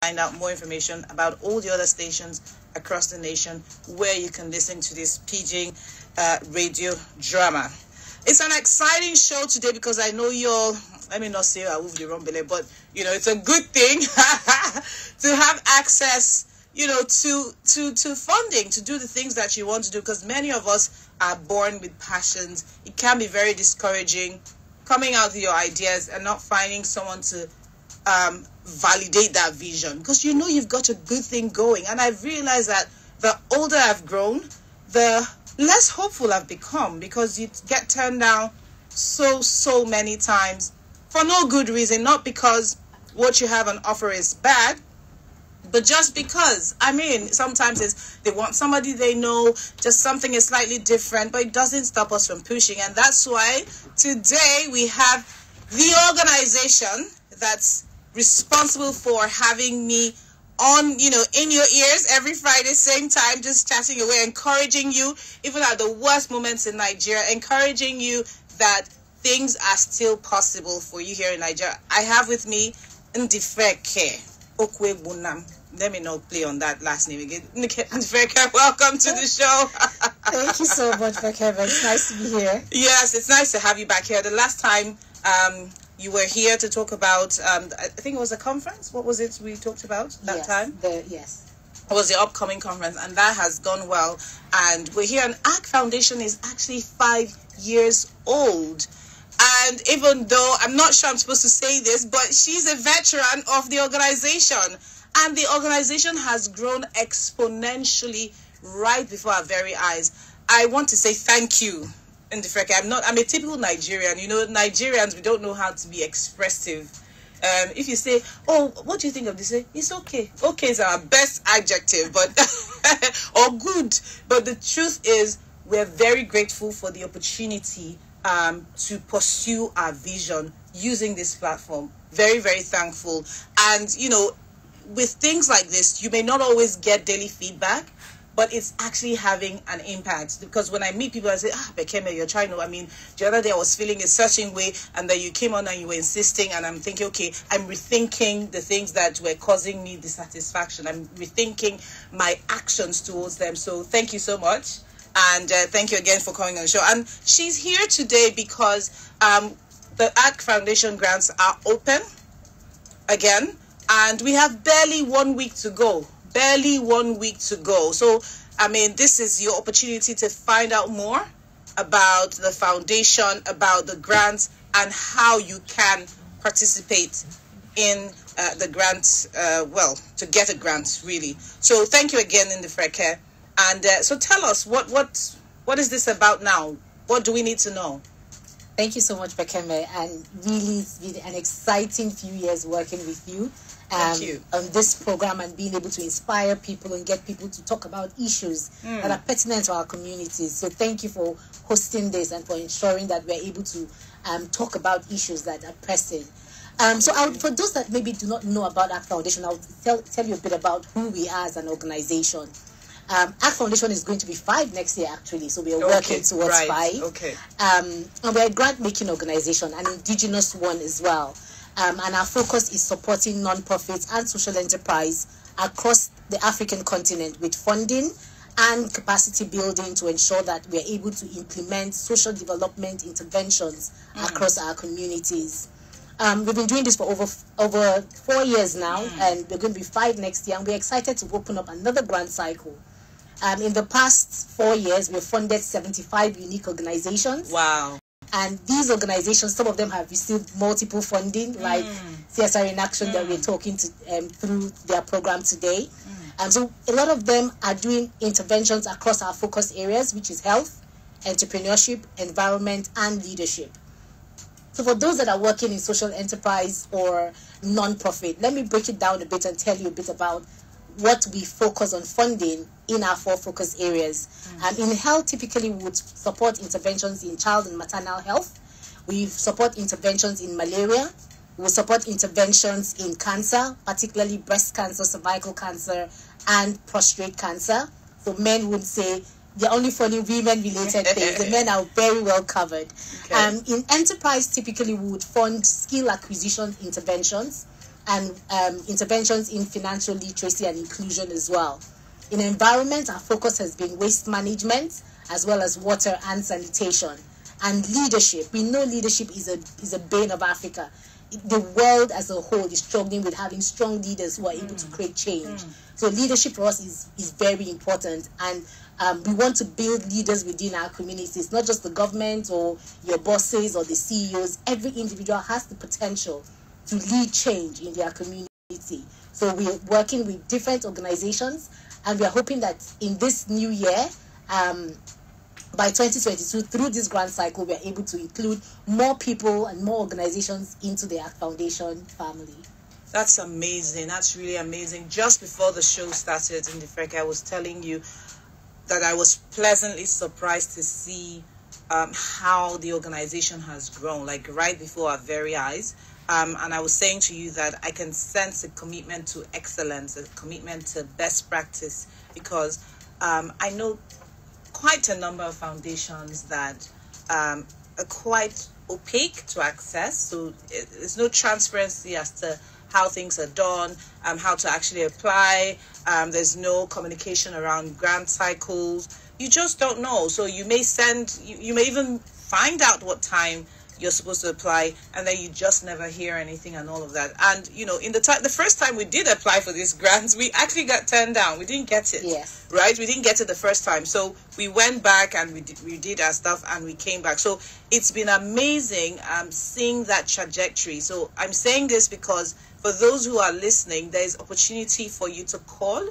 find out more information about all the other stations across the nation where you can listen to this pidgin radio drama. It's an exciting show today because I know you're, let me not say I will the wrong belly, but you know, it's a good thing to have access, you know, to funding, to do the things that you want to do, because many of us are born with passions. It can be very discouraging coming out with your ideas and not finding someone to validate that vision, because you know you've got a good thing going. And I've realized that the older I've grown, the less hopeful I've become, because you get turned down so many times for no good reason, not because what you have on offer is bad, but just because, I mean, sometimes it's they want somebody they know, just something is slightly different, but it doesn't stop us from pushing. And that's why today we have the organization that's responsible for having me on, you know, in your ears every Friday, same time, just chatting away, encouraging you, even at the worst moments in Nigeria, encouraging you that things are still possible for you here in Nigeria. I have with me Ndifreke Okwuegbunam. Let me not play on that last name again. Ndifreke, welcome to the show. Thank you so much, Bekeme. It's nice to be here. Yes, it's nice to have you back here. The last time you were here to talk about, I think it was a conference. What was it we talked about that time? Yes. It was the upcoming conference, and that has gone well. And we're here, and ARC Foundation is actually 5 years old. And even though I'm not sure I'm supposed to say this, but she's a veteran of the organization. And the organization has grown exponentially right before our very eyes. I want to say thank you, Ndifreke. I'm a typical Nigerian. You know, Nigerians, we don't know how to be expressive. If you say, oh, what do you think of this? It's okay. Okay is our best adjective, but or good. But the truth is, we're very grateful for the opportunity to pursue our vision using this platform. Very, very thankful. And, you know, with things like this, you may not always get daily feedback, but it's actually having an impact. Because when I meet people, I say, Bekeme, you're trying to, I mean, the other day I was feeling a certain way, and then you came on and you were insisting, and I'm thinking, okay, I'm rethinking the things that were causing me dissatisfaction. I'm rethinking my actions towards them. So thank you so much. And thank you again for coming on the show. And she's here today because the ARC Foundation grants are open again. And we have barely 1 week to go. Barely 1 week to go. So, I mean, this is your opportunity to find out more about the foundation, about the grants, and how you can participate in the grant, well, to get a grant, really. So, thank you again, Ndifreke. And so tell us, what is this about now? What do we need to know? Thank you so much, Bekeme. And really, it's been an exciting few years working with you. Thank you. On this program, and being able to inspire people and get people to talk about issues that are pertinent to our communities. So thank you for hosting this and for ensuring that we're able to talk about issues that are pressing. For those that maybe do not know about ARC Foundation, I'll tell you a bit about who we are as an organization. ARC Foundation is going to be 5 next year, actually, so we are working towards 5. Okay. And we're a grant-making organization, an indigenous one as well. And our focus is supporting non-profits and social enterprise across the African continent with funding and capacity building to ensure that we are able to implement social development interventions across our communities. We've been doing this for over 4 year now, and we're going to be 5 next year, and we're excited to open up another grant cycle. In the past 4 years, we've funded 75 unique organizations. Wow. And these organizations, some of them have received multiple funding, like CSR in Action that we're talking to through their program today. And so a lot of them are doing interventions across our focus areas, which is health, entrepreneurship, environment, and leadership. So for those that are working in social enterprise or non-profit, let me break it down a bit and tell you a bit about what we focus on funding in our 4 focus areas. In health, typically we would support interventions in child and maternal health. We support interventions in malaria. We support interventions in cancer, particularly breast cancer, cervical cancer, and prostate cancer. So men would say they're only funny women-related things. The men are very well covered. Okay. In enterprise, typically we would fund skill acquisition interventions. and interventions in financial literacy and inclusion as well. In environment, our focus has been waste management as well as water and sanitation. And leadership, we know leadership is a bane of Africa. The world as a whole is struggling with having strong leaders who are able to create change. So leadership for us is very important, and we want to build leaders within our communities, not just the government or your bosses or the CEOs. Every individual has the potential to lead change in their community. So we're working with different organizations, and we are hoping that in this new year, by 2022, through this grant cycle, we are able to include more people and more organizations into the ACT Foundation family. That's amazing. That's really amazing. Just before the show started, Ndifreke, I was telling you that I was pleasantly surprised to see how the organization has grown, like right before our very eyes. And I was saying to you that I can sense a commitment to excellence, a commitment to best practice, because I know quite a number of foundations that are quite opaque to access. So there's no transparency as to how things are done, how to actually apply. There's no communication around grant cycles. You just don't know. So you may you may even find out what time you're supposed to apply, and then you just never hear anything and all of that. And in the first time we did apply for these grants, we actually got turned down. We didn't get it. Yes. Right? We didn't get it the first time. So we went back and we did our stuff and we came back. So it's been amazing seeing that trajectory. So I'm saying this because for those who are listening, there is opportunity for you to call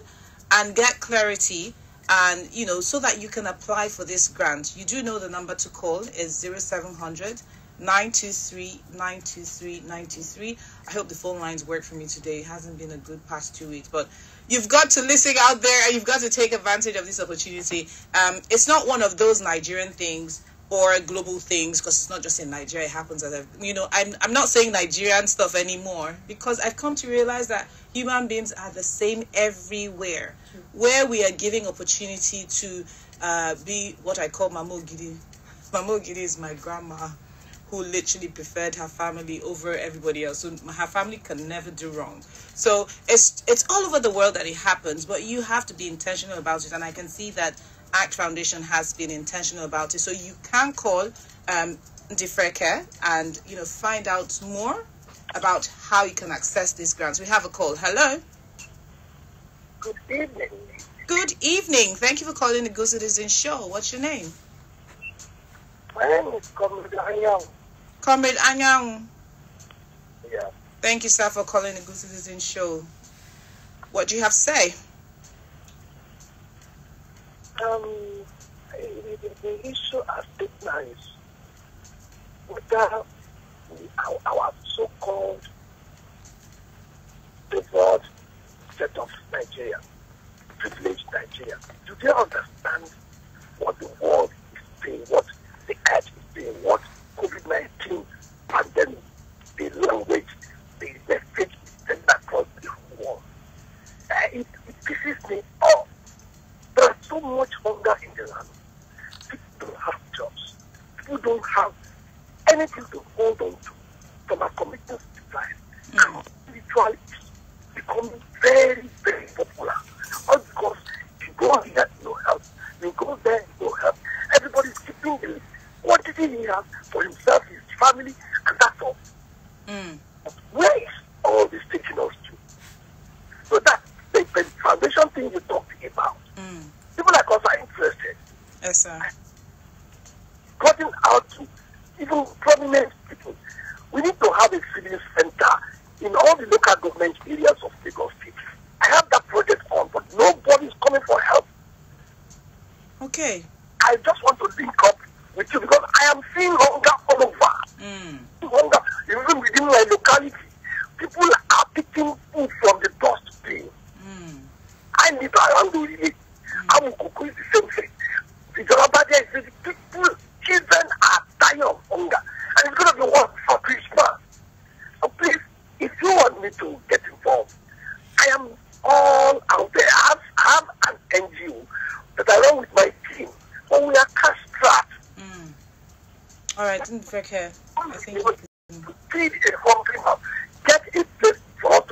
and get clarity, and so that you can apply for this grant. You do know the number to call is 0700 923 923 923. I hope the phone lines work for me today. It hasn't been a good past 2 weeks, but you've got to listen out there and you've got to take advantage of this opportunity. It's not one of those Nigerian things or global things, because it's not just in Nigeria. It happens at I'm not saying Nigerian stuff anymore, because I've come to realize that human beings are the same everywhere. Where we are giving opportunity to be what I call Mamo Gidi. Mamo Gidi is my grandma, who literally preferred her family over everybody else. So her family can never do wrong. So it's all over the world that it happens, but you have to be intentional about it. And I can see that ACT Foundation has been intentional about it. So you can call Ndifreke and find out more about how you can access these grants. We have a call. Hello. Good evening. Good evening. Thank you for calling the Good Citizen Show. What's your name? My name is Comrade Anyang. Comrade Anyang. Yeah. Thank you, sir, for calling the Good Citizen Show. What do you have to say? The issue at stake now is whether our so-called favored set of Nigeria, privileged Nigeria, do they understand what the world is saying, what the earth is saying, what COVID-19 pandemic, the language, the message is sent across the whole world? It pisses me off. There's so much hunger in the land. People don't have jobs. People don't have anything to hold on to from our commitments to life. And spirituality is becoming very, very popular. All because you go here, no help. You go there, no help. Everybody's keeping the list. What did he have for himself, his family, and that's all. But where is all this taking us to? So that's the foundation thing you talked about. People like us are interested. Yes, sir. Cutting out to even prominent people. We need to have a feeding center in all the local government areas of Lagos State. I have that project on, but nobody's coming for help. Okay. I just want to link up with you because I am seeing hunger all over. Hunger, even within my locality. People are picking food from the dustbin. I live around the village. Amukuku is the same thing. The Jolabadia is the people, children are dying of hunger. And it's going to be one for Christmas. So please, if you want me to get involved, I am all out there. I have an NGO that I run with my team. But we are cash strapped. All right, Ndifreke, I think feed a hungry man. Get a place for us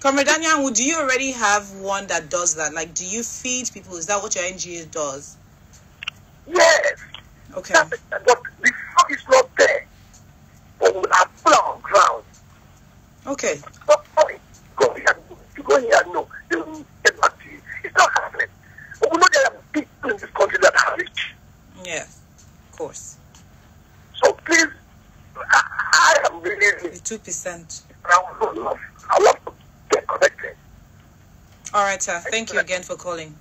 Comrade Daniel, do you already have one that does that? Like, do you feed people? Is that what your NGO does? Yes. Okay. But the food is not there. But we are put on ground. Okay. Stop going. Go here. You go here. No. They will get back to you. It's not happening. But we know there are people in this country that are rich. Yes. Of course. So please, I am really. The 2%. I love to get connected. All right, sir. Thank you again for calling.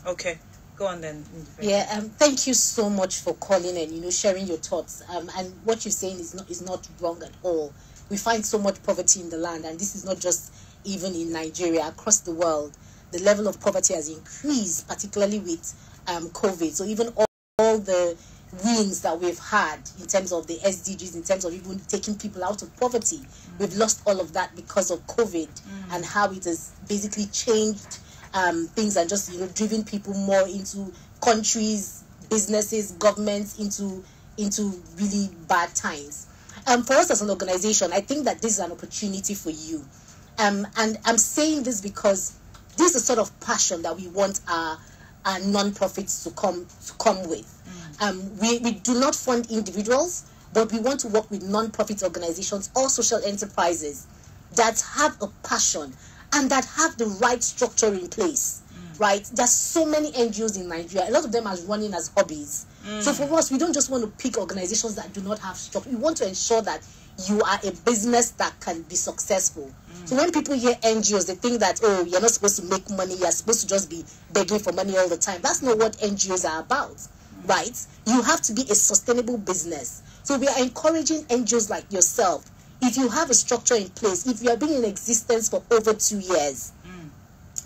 Okay. Go on then. Yeah, thank you so much for calling and sharing your thoughts. And what you're saying is not wrong at all. We find so much poverty in the land, and this is not just even in Nigeria, across the world. The level of poverty has increased, particularly with COVID. So even all the wins that we've had in terms of the SDGs, in terms of even taking people out of poverty, we've lost all of that because of COVID and how it has basically changed things and just driven people more into countries, businesses, governments into really bad times. For us as an organization, I think that this is an opportunity for you, and I'm saying this because this is the sort of passion that we want our non-profits to come with. We do not fund individuals, but we want to work with non-profit organizations or social enterprises that have a passion and that have the right structure in place, right? There's so many NGOs in Nigeria. A lot of them are running as hobbies. So for us, we don't just want to pick organizations that do not have structure. We want to ensure that you are a business that can be successful. So when people hear NGOs, they think that, oh, you're not supposed to make money. You're supposed to just be begging for money all the time. That's not what NGOs are about, right? You have to be a sustainable business. So we are encouraging NGOs like yourself. If you have a structure in place, if you have been in existence for over 2 years,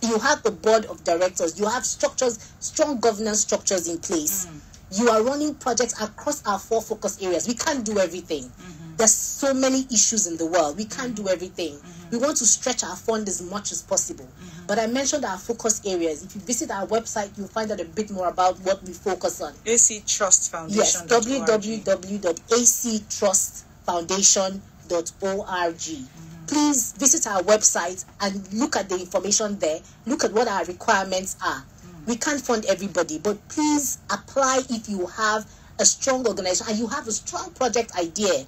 you have a board of directors, you have structures, strong governance structures in place. You are running projects across our 4 focus areas. We can't do everything. There's so many issues in the world. We can't do everything. We want to stretch our fund as much as possible. But I mentioned our focus areas. If you visit our website, you'll find out a bit more about what we focus on. AC Trust Foundation. Yes, www.actrustfoundation.org. Please visit our website and look at the information there. Look at what our requirements are. We can't fund everybody, but please apply if you have a strong organization and you have a strong project idea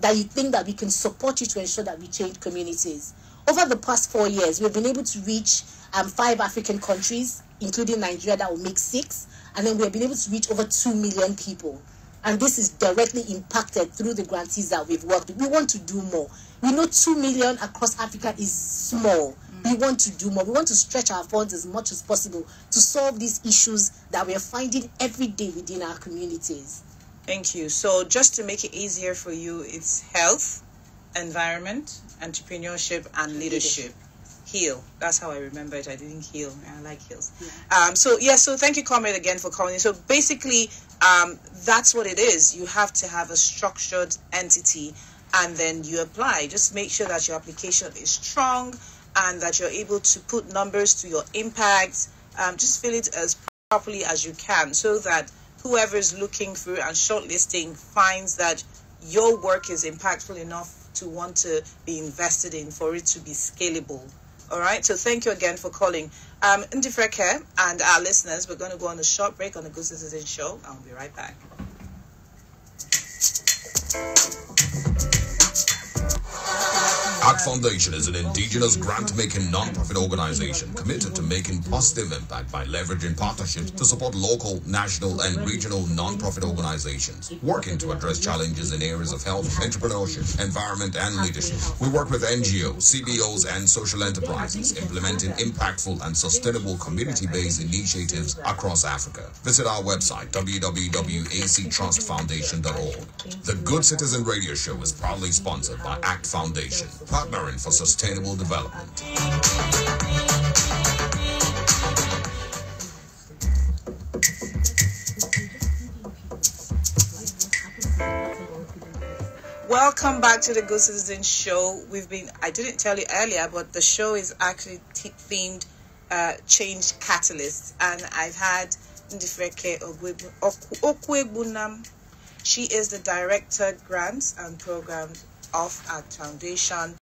that you think that we can support you to ensure that we change communities. Over the past 4 years, we've been able to reach 5 African countries, including Nigeria, that will make 6, and then we've been able to reach over 2 million people. And this is directly impacted through the grantees that we've worked with. We want to do more. We know 2 million across Africa is small. We want to do more. We want to stretch our funds as much as possible to solve these issues that we are finding every day within our communities. Thank you. So just to make it easier for you, it's health, environment, entrepreneurship, and leadership. Heal. That's how I remember it. I didn't heal. I like heals. Yeah. So thank you, Comrade, again for calling. So basically, that's what it is. You have to have a structured entity, and then you apply. Just make sure that your application is strong and that you're able to put numbers to your impact. Just fill it as properly as you can so that whoever is looking through and shortlisting finds that your work is impactful enough to want to be invested in for it to be scalable. All right. So thank you again for calling. Ndifreke and our listeners, we're going to go on a short break on the Good Citizen Show. I'll be right back. ACT Foundation is an indigenous grant-making non-profit organization committed to making positive impact by leveraging partnerships to support local, national, and regional non-profit organizations, working to address challenges in areas of health, entrepreneurship, environment, and leadership. We work with NGOs, CBOs, and social enterprises, implementing impactful and sustainable community-based initiatives across Africa. Visit our website, www.actrustfoundation.org. The Good Citizen Radio Show is proudly sponsored by ACT Foundation, partnering for sustainable development. Welcome back to the Good Citizen Show. I didn't tell you earlier, but the show is actually themed Change Catalyst, and I've had Ndifreke Okwuegbunam. She is the Director Grants and Programs of ACT Foundation,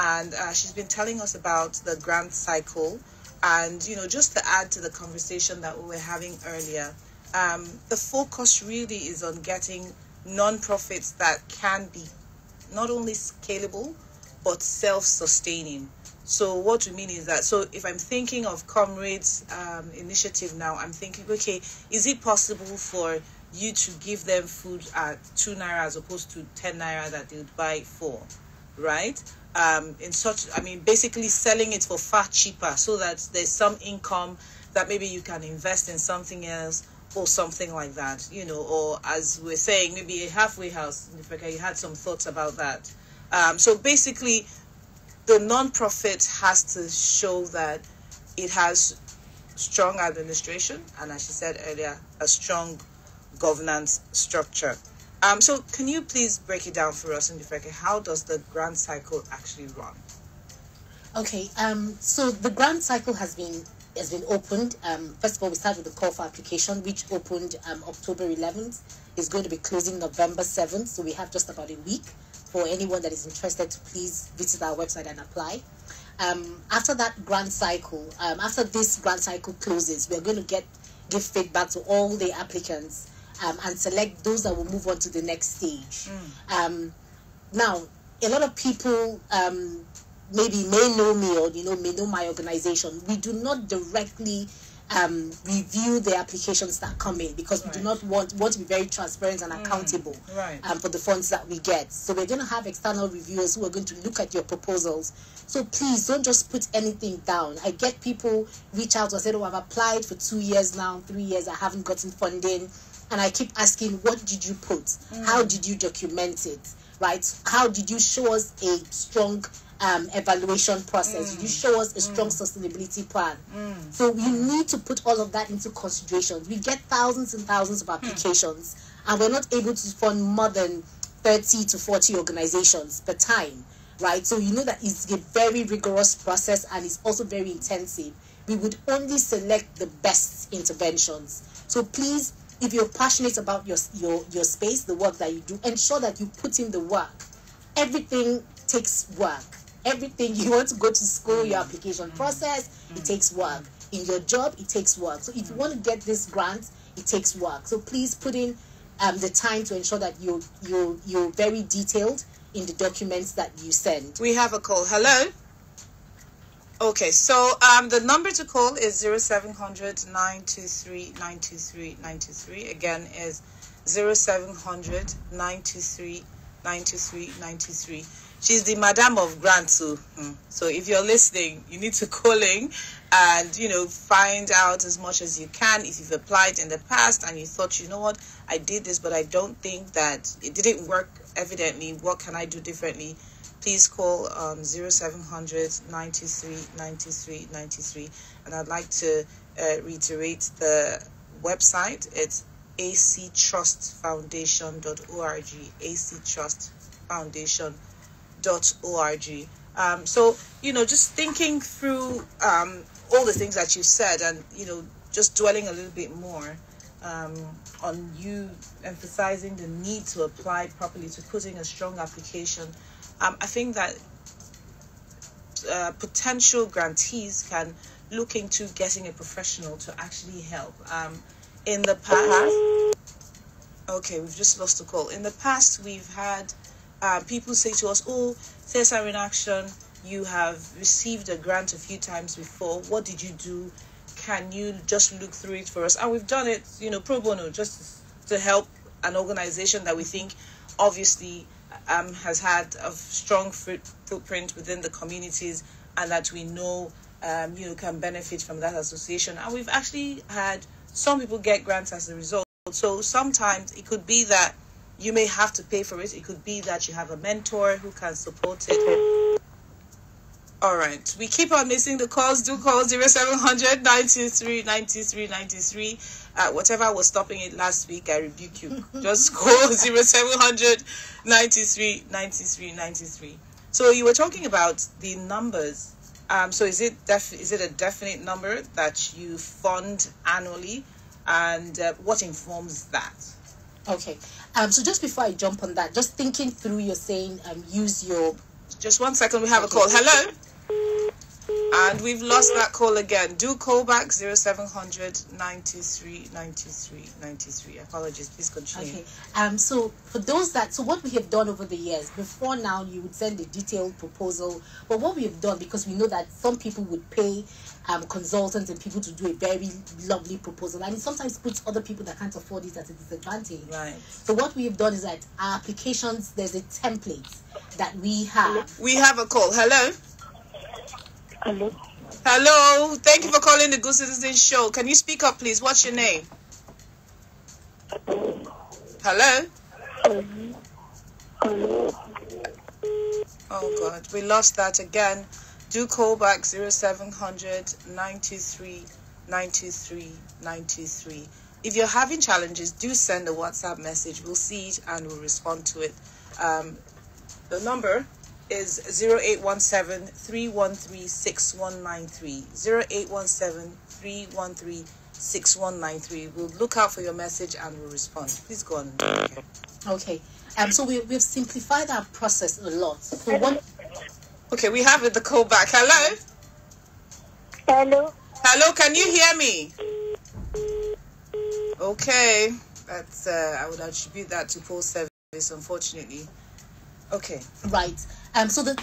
and she's been telling us about the grant cycle. And, you know, just to add to the conversation that we were having earlier, the focus really is on getting non-profits that can be not only scalable, but self-sustaining. So what we mean is that, so if I'm thinking of Comrades initiative now, I'm thinking, okay, is it possible for you to give them food at 2 naira as opposed to 10 naira that they would buy for, right? In such, I mean, basically selling it for far cheaper so that there's some income that maybe you can invest in something else or something like that, you know, or as we're saying, maybe a halfway house. Ndifreke, you had some thoughts about that. So basically, the non-profit has to show that it has strong administration and, as she said earlier, a strong governance structure. So can you please break it down for us, Ndifreke? How does the grant cycle actually run? Okay, so the grant cycle has been opened. First of all, we start with the call for application, which opened October 11th. It's going to be closing November 7th, so we have just about a week for anyone that is interested to please visit our website and apply. After that grant cycle, after this grant cycle closes, we're going to give feedback to all the applicants and select those that will move on to the next stage. Now, a lot of people maybe may know me or may know my organization. We do not directly review the applications that come in because we do not want to be very transparent and accountable for the funds that we get. So we're going to have external reviewers who are going to look at your proposals. So please don't just put anything down. I get people reach out and say, oh, I've applied for 2 years now, 3 years, I haven't gotten funding. And I keep asking, what did you put? How did you document it? Right? How did you show us a strong evaluation process? Did you show us a strong sustainability plan? So you need to put all of that into consideration. We get thousands and thousands of applications, and we're not able to fund more than 30 to 40 organizations per time, right? So you know that it's a very rigorous process and it's also very intensive. We would only select the best interventions. So please, if you're passionate about your space, the work that you do, ensure that you put in the work. Everything takes work. Everything you want to go to school, your application process, it takes work. In your job, it takes work. So if you want to get this grant, it takes work. So please put in the time to ensure that you're very detailed in the documents that you send. We have a call. Hello. Okay, so the number to call is 0700 923 923 923. Again, is 0700 923 923 923. She's the madam of grants, so if you're listening, you need to call in and find out as much as you can. If you've applied in the past and you thought, you know what, I did this, but I don't think that it didn't work evidently, what can I do differently? Please call 0700 923 923 923. And I'd like to reiterate the website. It's actrustfoundation.org, actrustfoundation.org. So, just thinking through all the things that you said and, just dwelling a little bit more on you emphasizing the need to apply properly, to putting a strong application. I think that potential grantees can look into getting a professional to actually help. In the past, okay, we've just lost a call. In the past, we've had people say to us, oh, CSR in Action, you have received a grant a few times before. What did you do? Can you just look through it for us? And we've done it, pro bono, just to help an organization that we think obviously has had a strong footprint within the communities and that we know, can benefit from that association. And we've actually had some people get grants as a result. So sometimes it could be that you may have to pay for it. It could be that you have a mentor who can support it. All right. We keep on missing the calls. Do call 0700 923 923 93. Whatever was stopping it last week, I rebuke you. Just call 0700 93 93 93. So you were talking about the numbers. So is it a definite number that you fund annually, and what informs that? Okay. So just before I jump on that, just thinking through, you're saying use your Just 1 second, we have a call. Hello? And we've lost that call again. Do call back 0700 923 93 93. Apologies, please continue. Okay. So for those so what we have done over the years, before now you would send a detailed proposal, but what we have done, because we know that some people would pay consultants and people to do a very lovely proposal, and it sometimes puts other people that can't afford it at a disadvantage. Right. So what we have done is that our applications, there's a template that we have. We have a call. Hello? Hello. Hello. Thank you for calling the Good Citizen Show. Can you speak up, please? What's your name? Hello? Hello. Oh, God. We lost that again. Do call back 0700 923 923 923. If you're having challenges, do send a WhatsApp message. We'll see it and we'll respond to it. The number is 0817 313 6193. 0817 313 6193. We'll look out for your message and we'll respond. Please go on. Okay. So we've simplified our process a lot. So Okay, we have the call back. Hello? Hello. Hello, can you hear me? Okay. That's I would attribute that to post service, unfortunately. Okay. Right. So the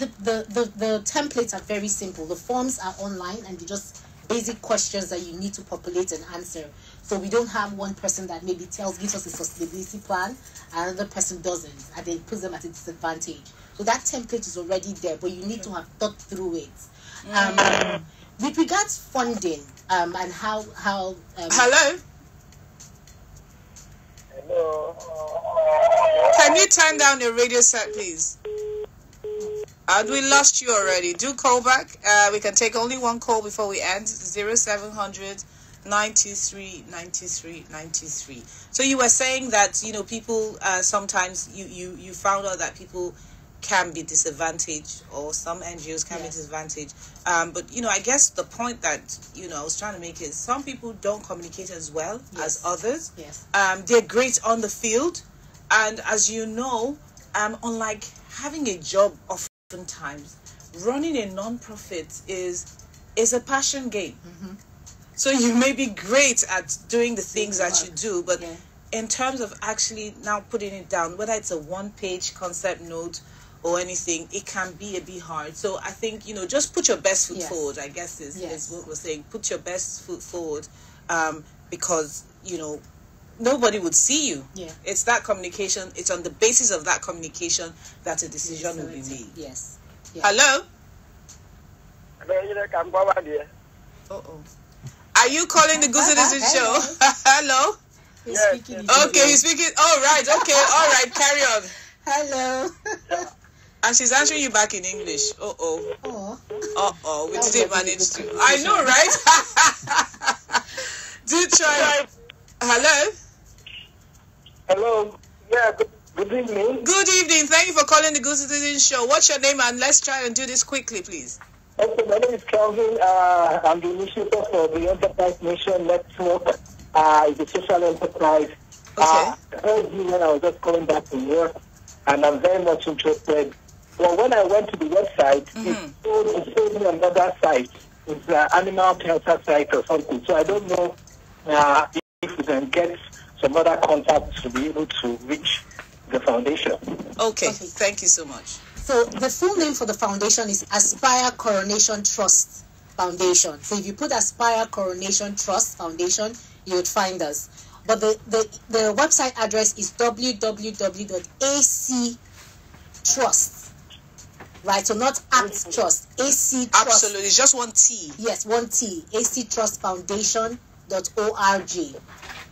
templates are very simple. The forms are online and they're just basic questions that you need to populate and answer. So we don't have one person that maybe gives us a sustainability plan, and another person doesn't, and then puts them at a disadvantage. So that template is already there, but you need to have thought through it. With regards funding, and how Hello? Hello. Can you turn down your radio set, please? We lost you already. Do call back. We can take only one call before we end. 0700 923 93 93. So you were saying that, you know, people sometimes you found out that people can be disadvantaged, or some NGOs can be disadvantaged. But, you know, I guess the point that, you know, I was trying to make is some people don't communicate as well as others. Yes. They're great on the field. And as you know, unlike having a job oftentimes, running a non-profit is a passion game. Mm-hmm. So you may be great at doing the things that you do, but in terms of actually now putting it down, whether it's a one-page concept note or anything, it can be a bit hard. So I think, you know, just put your best foot forward, I guess is what we're saying. Put your best foot forward, because, you know, nobody would see you. Yeah. It's that communication. It's on the basis of that communication that a decision will be made. Yes. Hello? Uh-oh. Are you calling the Good Citizen Show? Hello? Okay, he's speaking. Oh, right. Okay. All right. Carry on. Hello. And she's answering you back in English. Uh-oh. We didn't manage to. I know, right? Do try. Hello? Hello. Yeah, good evening. Good evening. Thank you for calling the Good Citizen Show. What's your name? And let's try and do this quickly, please. Okay, my name is Kelvin. I'm the initiator for the Enterprise Nation Network. It's a social enterprise. Okay. I heard you when I was just coming back from work, and I'm very much interested. Well, when I went to the website, it showed me another site. It's an animal cancer site or something. So I don't know if we can get some other contacts to be able to reach the foundation. Okay. Thank you so much. So the full name for the foundation is Aspire Coronation Trust Foundation. So if you put Aspire Coronation Trust Foundation, you would find us. But the website address is www.actrust. Right, so not Act Trust, AC Trust. Absolutely, just one T. Yes, one T. actrustfoundation.org.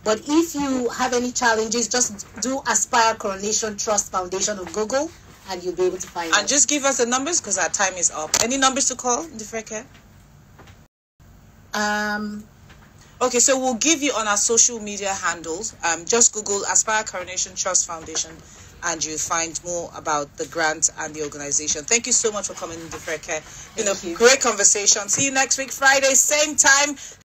But if you have any challenges, just do Aspire Coronation Trust Foundation on Google, and you'll be able to find it. And just give us the numbers because our time is up. Any numbers to call, Ndifreke? Okay, so we'll give you on our social media handles. Just Google Aspire Coronation Trust Foundation, and you'll find more about the grant and the organization. Thank you so much for coming, Ndifreke. Great conversation. See you next week, Friday, same time.